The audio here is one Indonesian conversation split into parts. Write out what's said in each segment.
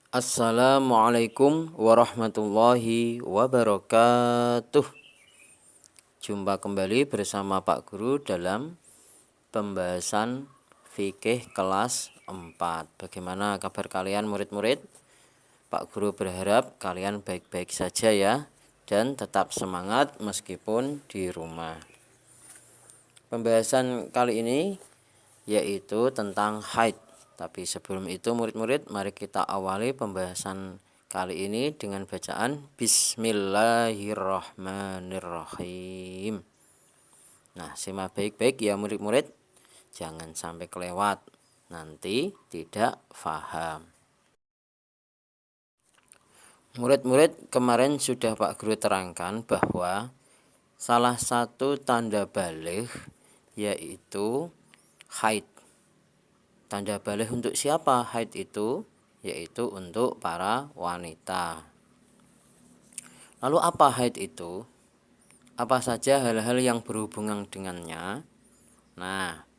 Assalamualaikum warahmatullahi wabarakatuh. Jumpa kembali bersama Pak Guru dalam pembahasan fikih kelas 4. Bagaimana kabar kalian murid-murid? Pak Guru berharap kalian baik-baik saja ya, dan tetap semangat meskipun di rumah. Pembahasan kali ini yaitu tentang haid. Tapi sebelum itu murid-murid, mari kita awali pembahasan kali ini dengan bacaan Bismillahirrahmanirrahim. Nah, simak baik-baik ya murid-murid, jangan sampai kelewat, nanti tidak paham. Murid-murid, kemarin sudah Pak Guru terangkan bahwa salah satu tanda baligh yaitu haid. Tanda baligh untuk siapa haid itu? Yaitu untuk para wanita. Lalu apa haid itu? Apa saja hal-hal yang berhubungan dengannya? Nah,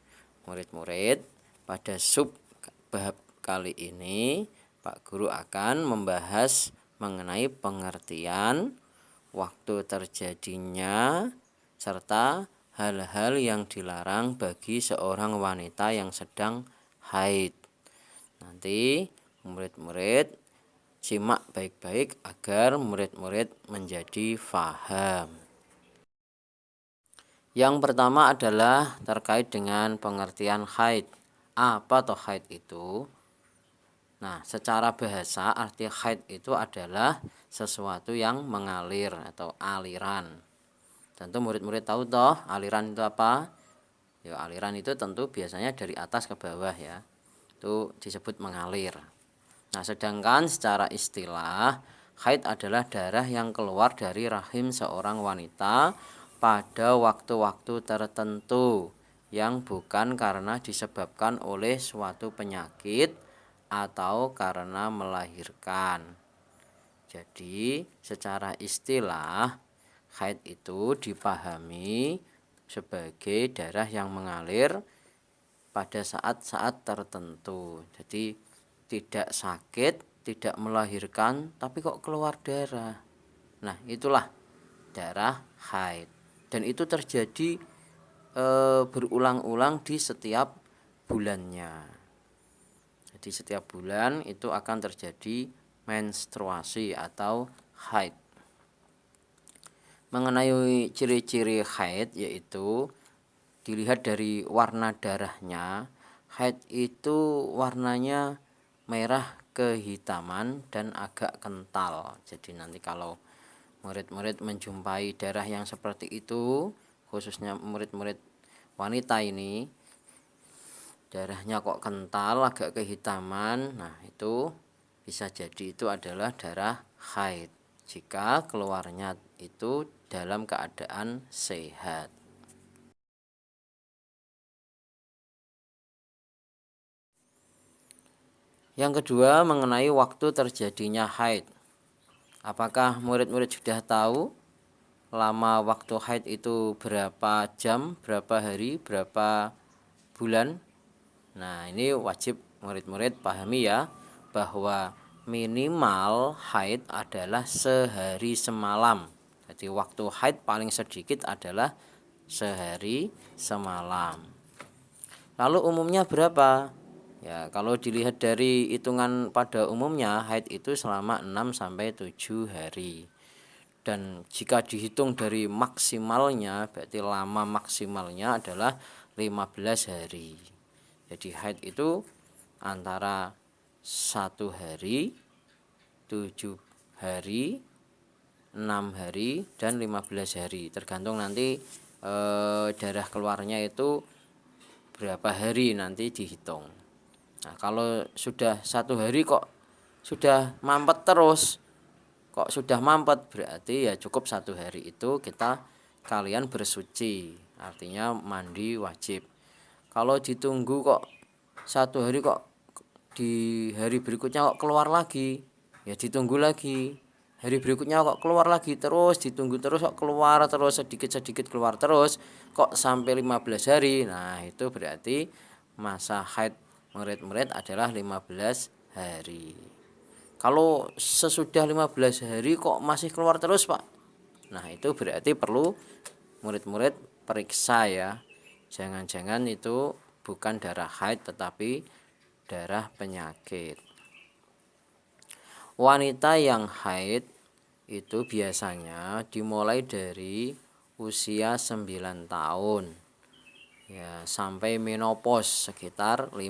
murid-murid, pada sub bab kali ini Pak Guru akan membahas mengenai pengertian, waktu terjadinya, serta hal-hal yang dilarang bagi seorang wanita yang sedang haid. Nanti murid-murid simak baik-baik agar murid-murid menjadi faham. Yang pertama adalah terkait dengan pengertian haid. Apa toh haid itu? Nah, secara bahasa arti haid itu adalah sesuatu yang mengalir atau aliran. Tentu murid-murid tahu toh aliran itu apa? Ya, aliran itu tentu biasanya dari atas ke bawah ya. Itu disebut mengalir. Nah, sedangkan secara istilah haid adalah darah yang keluar dari rahim seorang wanita pada waktu-waktu tertentu yang bukan karena disebabkan oleh suatu penyakit atau karena melahirkan. Jadi, secara istilah haid itu dipahami sebagai darah yang mengalir pada saat-saat tertentu. Jadi tidak sakit, tidak melahirkan, tapi kok keluar darah. Nah, itulah darah haid. Dan itu terjadi berulang-ulang di setiap bulannya. Jadi setiap bulan itu akan terjadi menstruasi atau haid. Mengenai ciri-ciri haid yaitu dilihat dari warna darahnya. Haid itu warnanya merah kehitaman dan agak kental. Jadi nanti kalau murid-murid menjumpai darah yang seperti itu, khususnya murid-murid wanita ini, darahnya kok kental, agak kehitaman, nah itu bisa jadi itu adalah darah haid jika keluarnya itu dalam keadaan sehat. Yang kedua, mengenai waktu terjadinya haid. Apakah murid-murid sudah tahu lama waktu haid itu berapa jam, berapa hari, berapa bulan? Nah, ini wajib murid-murid pahami ya, bahwa minimal haid adalah sehari semalam. Jadi waktu haid paling sedikit adalah sehari semalam. Lalu umumnya berapa? Ya, kalau dilihat dari hitungan pada umumnya haid itu selama 6 sampai 7 hari. Dan jika dihitung dari maksimalnya, berarti lama maksimalnya adalah 15 hari. Jadi haid itu antara 1 hari, 7 hari, 6 hari, dan 15 hari. Tergantung nanti darah keluarnya itu berapa hari nanti dihitung. Nah, kalau sudah 1 hari kok sudah mampet terus, kok sudah mampet, berarti ya cukup 1 hari itu kalian bersuci, artinya mandi wajib. Kalau ditunggu kok 1 hari kok di hari berikutnya kok keluar lagi, ya ditunggu lagi. Hari berikutnya kok keluar lagi, terus ditunggu terus kok keluar terus, sedikit-sedikit keluar terus kok sampai 15 hari. Nah, itu berarti masa haid murid-murid adalah 15 hari. Kalau sesudah 15 hari kok masih keluar terus, Pak? Nah, itu berarti perlu murid-murid periksa ya. Jangan-jangan itu bukan darah haid tetapi darah penyakit. Wanita yang haid itu biasanya dimulai dari usia 9 tahun ya sampai menopause sekitar 50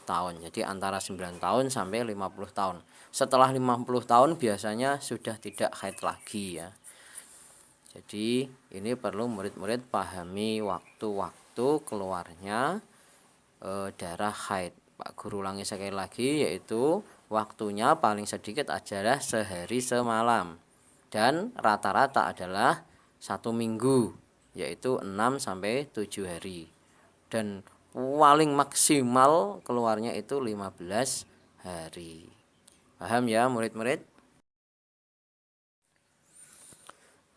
tahun. Jadi antara 9 tahun sampai 50 tahun. Setelah 50 tahun biasanya sudah tidak haid lagi ya. Jadi ini perlu murid-murid pahami waktu-waktu keluarnya darah haid. Pak Guru ulangi sekali lagi, yaitu waktunya paling sedikit adalah sehari semalam dan rata-rata adalah 1 minggu, yaitu 6 sampai 7 hari. Dan paling maksimal keluarnya itu 15 hari. Paham ya murid-murid?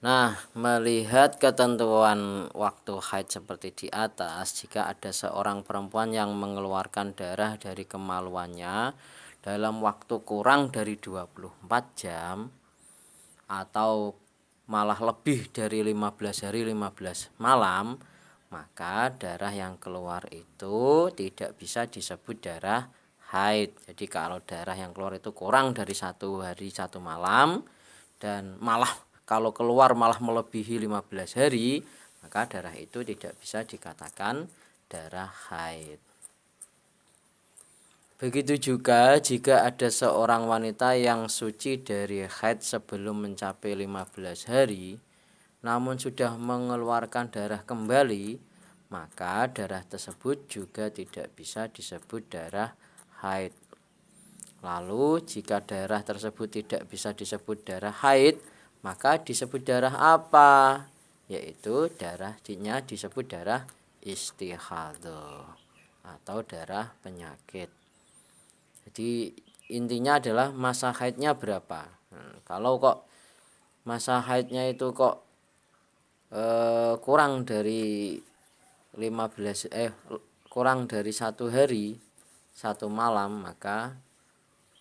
Nah, melihat ketentuan waktu haid seperti di atas, jika ada seorang perempuan yang mengeluarkan darah dari kemaluannya dalam waktu kurang dari 24 jam atau malah lebih dari 15 hari 15 malam, maka darah yang keluar itu tidak bisa disebut darah haid. Jadi kalau darah yang keluar itu kurang dari 1 hari 1 malam dan malah kalau keluar malah melebihi 15 hari, maka darah itu tidak bisa dikatakan darah haid. Begitu juga jika ada seorang wanita yang suci dari haid sebelum mencapai 15 hari, namun sudah mengeluarkan darah kembali, maka darah tersebut juga tidak bisa disebut darah haid. Lalu jika darah tersebut tidak bisa disebut darah haid, maka disebut darah apa? Yaitu darahnya disebut darah istihadhah atau darah penyakit. Jadi intinya adalah masa haidnya berapa. Kalau kok masa haidnya itu kok kurang dari 15 kurang dari 1 hari 1 malam, maka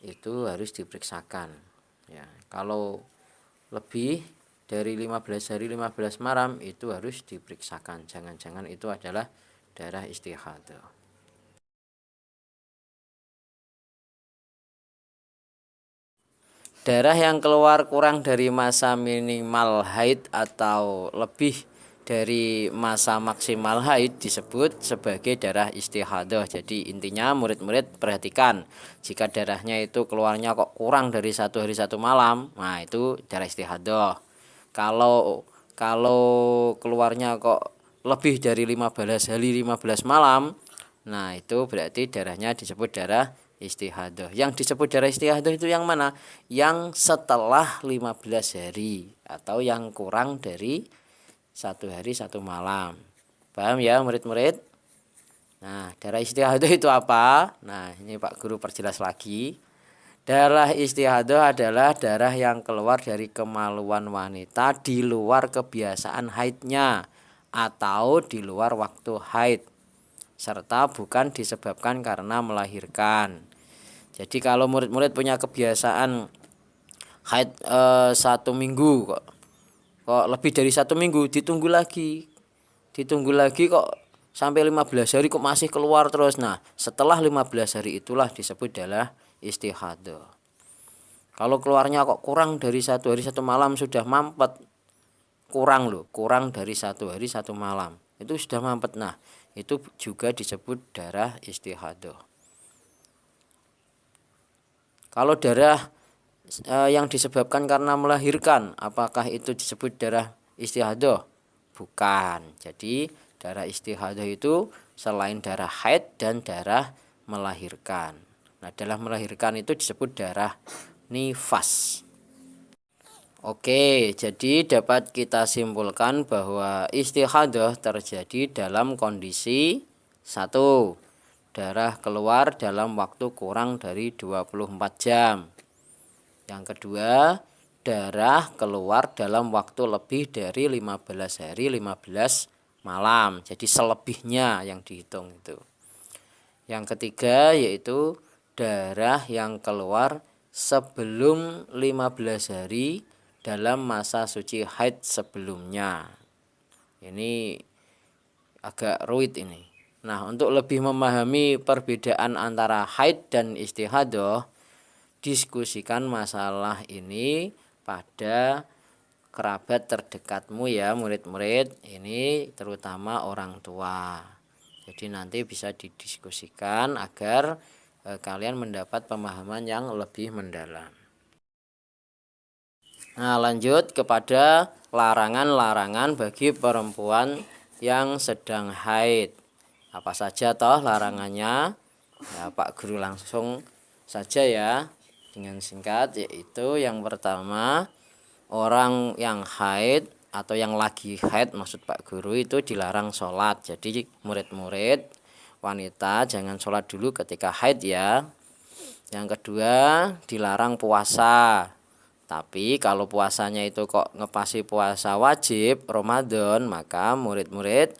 itu harus diperiksakan ya. Kalau lebih dari 15 hari 15 malam itu harus diperiksakan, jangan-jangan itu adalah darah istihadhah. Darah yang keluar kurang dari masa minimal haid atau lebih dari masa maksimal haid disebut sebagai darah istihadhah. Jadi intinya murid-murid perhatikan, jika darahnya itu keluarnya kok kurang dari 1 hari 1 malam, nah itu darah istihadhah. Kalau keluarnya kok lebih dari 15 hari 15 malam, nah itu berarti darahnya disebut darah istihadhah. Yang disebut darah istihadhah itu yang mana? Yang setelah 15 hari atau yang kurang dari 1 hari 1 malam. Paham ya murid-murid? Nah, darah istihadhah itu apa? Nah, ini Pak Guru perjelas lagi. Darah istihadhah adalah darah yang keluar dari kemaluan wanita di luar kebiasaan haidnya atau di luar waktu haid, serta bukan disebabkan karena melahirkan. Jadi kalau murid-murid punya kebiasaan haid 1 minggu kok lebih dari 1 minggu, ditunggu lagi kok sampai 15 hari kok masih keluar terus. Nah, setelah 15 hari itulah disebut darah istihadhah. Kalau keluarnya kok kurang dari 1 hari 1 malam sudah mampet, kurang dari 1 hari 1 malam itu sudah mampet. Nah, itu juga disebut darah istihadhah. Kalau darah yang disebabkan karena melahirkan, apakah itu disebut darah istihadhah? Bukan. Jadi darah istihadhah itu selain darah haid dan darah melahirkan. Nah, darah melahirkan itu disebut darah nifas. Oke, jadi dapat kita simpulkan bahwa istihadhah terjadi dalam kondisi 1. Darah keluar dalam waktu kurang dari 24 jam. Yang kedua, darah keluar dalam waktu lebih dari 15 hari 15 malam. Jadi selebihnya yang dihitung itu. Yang ketiga yaitu darah yang keluar sebelum 15 hari dalam masa suci haid sebelumnya. Ini agak rumit ini. Nah, untuk lebih memahami perbedaan antara haid dan istihadah, diskusikan masalah ini pada kerabat terdekatmu ya murid-murid, ini terutama orang tua. Jadi nanti bisa didiskusikan agar kalian mendapat pemahaman yang lebih mendalam. Nah, lanjut kepada larangan-larangan bagi perempuan yang sedang haid. Apa saja toh larangannya? Ya, Pak Guru langsung saja ya dengan singkat, yaitu yang pertama, orang yang haid atau yang lagi haid maksud Pak Guru itu dilarang sholat. Jadi murid-murid wanita jangan sholat dulu ketika haid ya. Yang kedua, dilarang puasa. Tapi kalau puasanya itu kok ngepasi puasa wajib Ramadan, maka murid-murid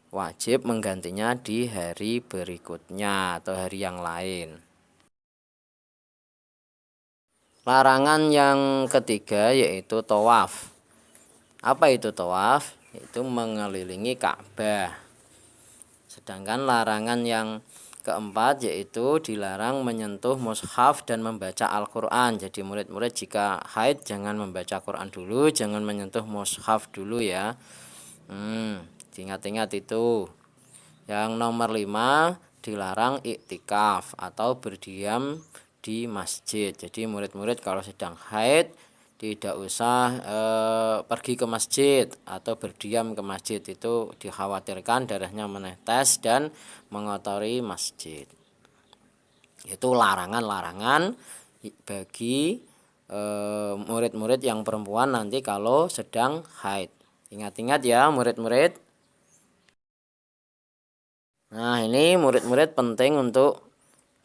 wajib menggantinya di hari berikutnya atau hari yang lain. Larangan yang ketiga yaitu tawaf. Apa itu tawaf? Itu mengelilingi Ka'bah. Sedangkan larangan yang keempat yaitu dilarang menyentuh mushaf dan membaca Al-Quran. Jadi murid-murid jika haid jangan membaca Quran dulu, jangan menyentuh mushaf dulu ya. Ingat-ingat itu. Yang nomor 5, dilarang iktikaf atau berdiam di masjid. Jadi murid-murid kalau sedang haid tidak usah pergi ke masjid atau berdiam ke masjid, itu dikhawatirkan darahnya menetes dan mengotori masjid. Itu larangan-larangan bagi murid-murid yang perempuan nanti kalau sedang haid. Ingat-ingat ya murid-murid. Nah, ini murid-murid penting untuk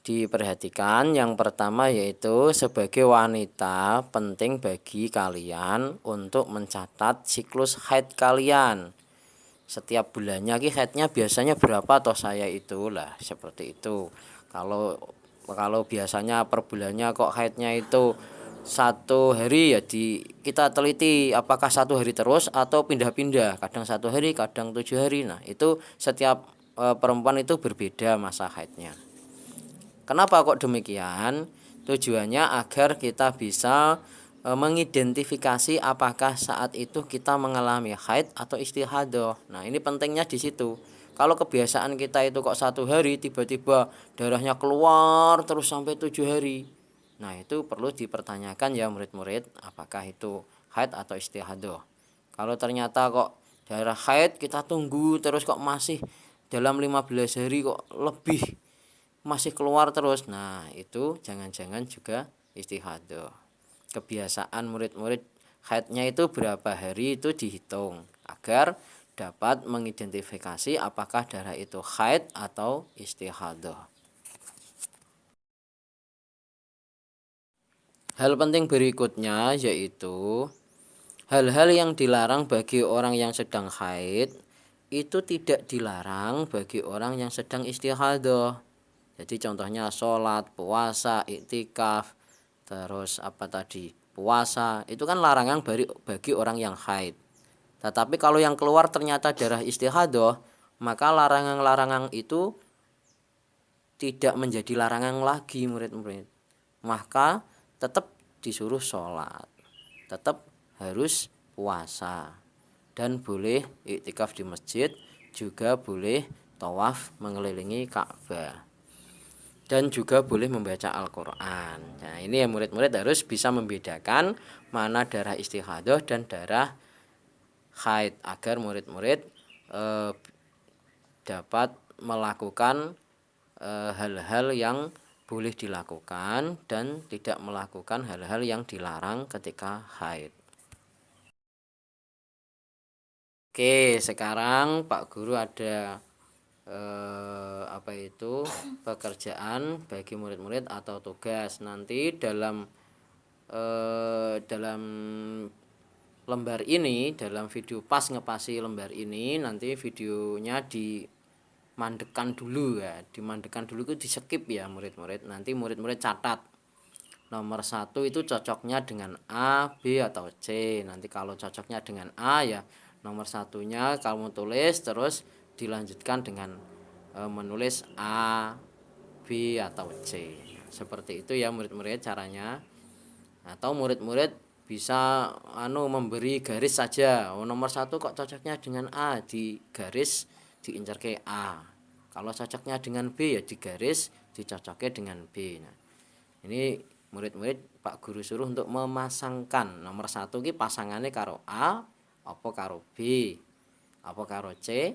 diperhatikan. Yang pertama yaitu sebagai wanita penting bagi kalian untuk mencatat siklus haid kalian. Setiap bulannya haidnya biasanya berapa toh saya itu lah, seperti itu. Kalau biasanya per bulannya kok haidnya itu 1 hari ya kita teliti apakah 1 hari terus atau pindah-pindah, kadang 1 hari kadang 7 hari. Nah, itu setiap perempuan itu berbeda masa haidnya. Kenapa kok demikian? Tujuannya agar kita bisa mengidentifikasi apakah saat itu kita mengalami haid atau istihadah. Nah, ini pentingnya di situ. Kalau kebiasaan kita itu kok 1 hari tiba-tiba darahnya keluar terus sampai 7 hari. Nah, itu perlu dipertanyakan ya murid-murid, apakah itu haid atau istihadah. Kalau ternyata kok darah haid kita tunggu terus kok masih dalam 15 hari kok lebih masih keluar terus, nah itu jangan-jangan juga istihadah. Kebiasaan murid-murid haidnya itu berapa hari itu dihitung agar dapat mengidentifikasi apakah darah itu haid atau istihadah. Hal penting berikutnya yaitu hal-hal yang dilarang bagi orang yang sedang haid itu tidak dilarang bagi orang yang sedang istihadah. Jadi contohnya sholat, puasa, iktikaf, terus apa tadi, puasa, itu kan larangan bagi orang yang haid. Tetapi kalau yang keluar ternyata darah istihadah, maka larangan-larangan itu tidak menjadi larangan lagi murid-murid. Maka tetap disuruh sholat, tetap harus puasa, dan boleh iktikaf di masjid, juga boleh tawaf mengelilingi Ka'bah, dan juga boleh membaca Al-Quran. Nah, ini ya murid-murid harus bisa membedakan mana darah istihadah dan darah haid agar murid-murid dapat melakukan hal-hal yang boleh dilakukan dan tidak melakukan hal-hal yang dilarang ketika haid. Oke, sekarang Pak Guru ada pekerjaan bagi murid-murid atau tugas. Nanti dalam lembar ini, dalam video pas ngepasi lembar ini, nanti videonya dimandekan dulu ya, dimandekan dulu itu di skip ya murid-murid. Nanti murid-murid catat nomor 1 itu cocoknya dengan A, B, atau C. Nanti kalau cocoknya dengan A ya nomor satunya kamu tulis, terus dilanjutkan dengan menulis A, B, atau C. Seperti itu ya murid-murid caranya. Atau murid-murid bisa memberi garis saja. Nomor 1 kok cocoknya dengan A, di garis diincar ke A. Kalau cocoknya dengan B ya digaris dicocoknya dengan B. Nah, ini murid-murid Pak Guru suruh untuk memasangkan nomor 1 ki pasangannya karo A, apa karo B, apa karo C,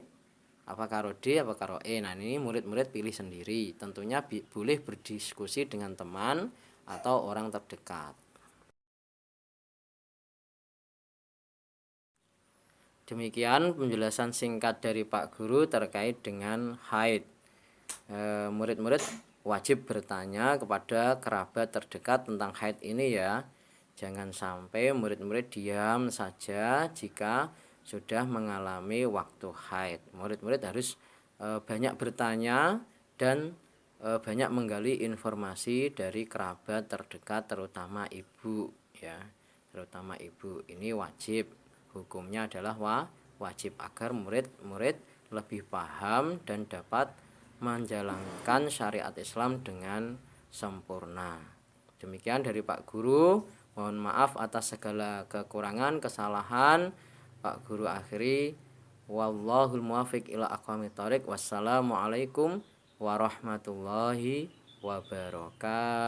apa karo D, apa karo E. Nah, ini murid-murid pilih sendiri. Tentunya boleh berdiskusi dengan teman atau orang terdekat. Demikian penjelasan singkat dari Pak Guru terkait dengan haid. Murid-murid wajib bertanya kepada kerabat terdekat tentang haid ini ya. Jangan sampai murid-murid diam saja jika sudah mengalami waktu haid. Murid-murid harus banyak bertanya dan banyak menggali informasi dari kerabat terdekat, terutama ibu ya. Terutama ibu, ini wajib. Hukumnya adalah wajib agar murid-murid lebih paham dan dapat menjalankan syariat Islam dengan sempurna. Demikian dari Pak Guru. Mohon maaf atas segala kekurangan, kesalahan. Pak Guru akhiri, wallahul muwaffiq ila aqwamit thoriq. Wassalamualaikum warahmatullahi wabarakatuh.